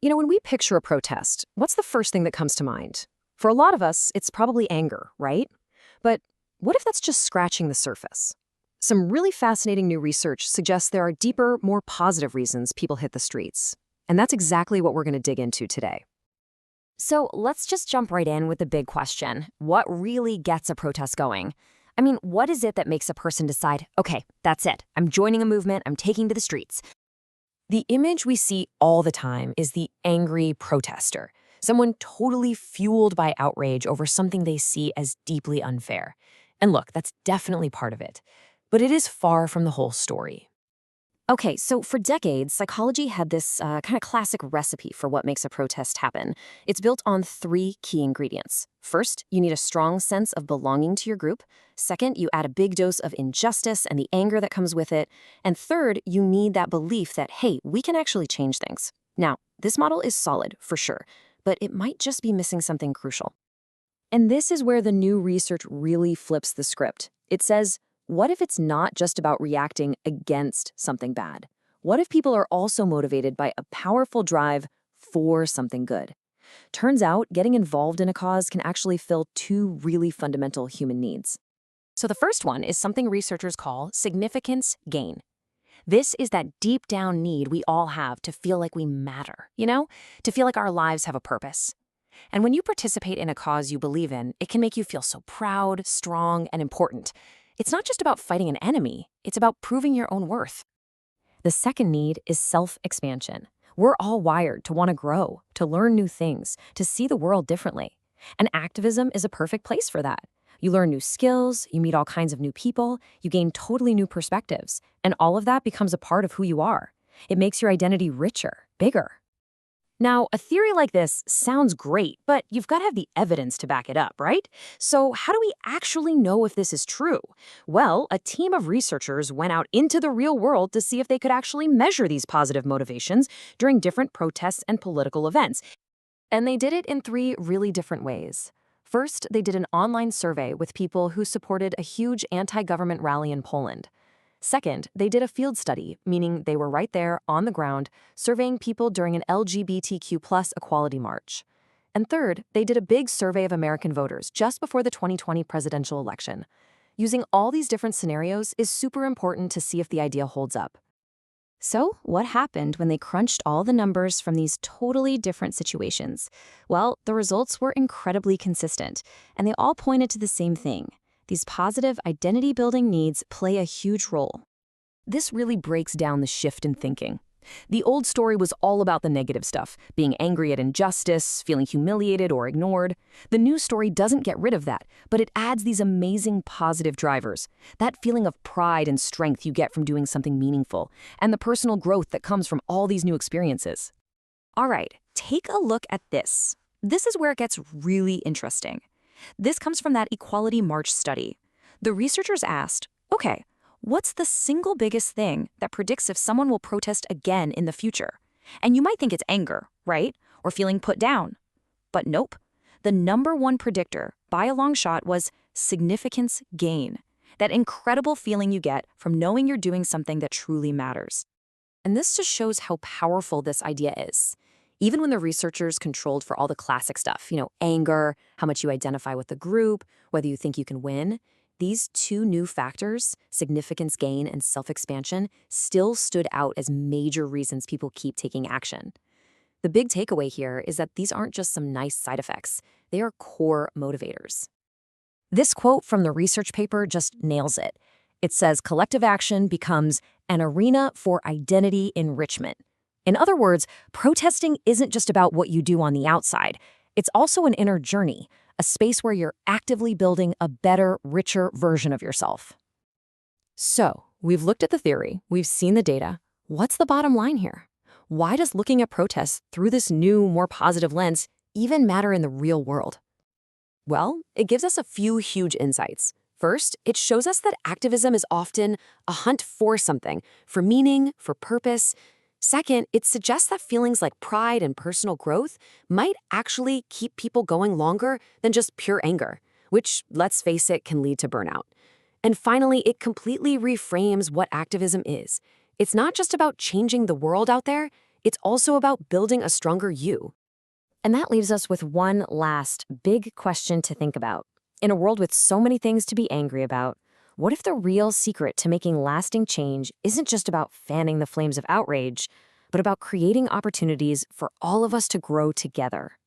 When we picture a protest, what's the first thing that comes to mind? For a lot of us, it's probably anger, right? But what if that's just scratching the surface? Some really fascinating new research suggests there are deeper, more positive reasons people hit the streets. And that's exactly what we're going to dig into today. So let's just jump right in with the big question. What really gets a protest going? I mean, what is it that makes a person decide, okay, that's it. I'm joining a movement, I'm taking to the streets. The image we see all the time is the angry protester, someone totally fueled by outrage over something they see as deeply unfair. And look, that's definitely part of it. But it is far from the whole story. Okay, so for decades, psychology had this kind of classic recipe for what makes a protest happen. It's built on three key ingredients. First, you need a strong sense of belonging to your group. Second, you add a big dose of injustice and the anger that comes with it. And third, you need that belief that, hey, we can actually change things. Now, this model is solid, for sure, but it might just be missing something crucial. And this is where the new research really flips the script. It says, what if it's not just about reacting against something bad? What if people are also motivated by a powerful drive for something good? Turns out, getting involved in a cause can actually fill two really fundamental human needs. So the first one is something researchers call significance gain. This is that deep down need we all have to feel like we matter, to feel like our lives have a purpose. And when you participate in a cause you believe in, it can make you feel so proud, strong, and important. It's not just about fighting an enemy, it's about proving your own worth. The second need is self-expansion. We're all wired to want to grow, to learn new things, to see the world differently. And activism is a perfect place for that. You learn new skills, you meet all kinds of new people, you gain totally new perspectives, and all of that becomes a part of who you are. It makes your identity richer, bigger. Now, a theory like this sounds great, but you've got to have the evidence to back it up, right? So how do we actually know if this is true? Well, a team of researchers went out into the real world to see if they could actually measure these positive motivations during different protests and political events. And they did it in three really different ways. First, they did an online survey with people who supported a huge anti-government rally in Poland. Second, they did a field study, meaning they were right there on the ground, surveying people during an LGBTQ+ equality march. And third, they did a big survey of American voters just before the 2020 presidential election. Using all these different scenarios is super important to see if the idea holds up. So, what happened when they crunched all the numbers from these totally different situations? Well, the results were incredibly consistent, and they all pointed to the same thing. These positive identity-building needs play a huge role. This really breaks down the shift in thinking. The old story was all about the negative stuff, being angry at injustice, feeling humiliated or ignored. The new story doesn't get rid of that, but it adds these amazing positive drivers, that feeling of pride and strength you get from doing something meaningful, and the personal growth that comes from all these new experiences. All right, take a look at this. This is where it gets really interesting. This comes from that Equality March study. The researchers asked, okay, what's the single biggest thing that predicts if someone will protest again in the future? And you might think it's anger, right? Or feeling put down. But nope. The number one predictor, by a long shot, was significance gain. That incredible feeling you get from knowing you're doing something that truly matters. And this just shows how powerful this idea is. Even when the researchers controlled for all the classic stuff, anger, how much you identify with the group, whether you think you can win, these two new factors, significance gain and self-expansion, still stood out as major reasons people keep taking action. The big takeaway here is that these aren't just some nice side effects. They are core motivators. This quote from the research paper just nails it. It says, collective action becomes an arena for identity enrichment. In other words, protesting isn't just about what you do on the outside. It's also an inner journey, a space where you're actively building a better, richer version of yourself. So, we've looked at the theory, we've seen the data. What's the bottom line here? Why does looking at protests through this new, more positive lens even matter in the real world? Well, it gives us a few huge insights. First, it shows us that activism is often a hunt for something, for meaning, for purpose. Second, it suggests that feelings like pride and personal growth might actually keep people going longer than just pure anger, which, let's face it, can lead to burnout. And finally, it completely reframes what activism is. It's not just about changing the world out there, It's also about building a stronger you. And that leaves us with one last big question to think about. In a world with so many things to be angry about, what if the real secret to making lasting change isn't just about fanning the flames of outrage, but about creating opportunities for all of us to grow together?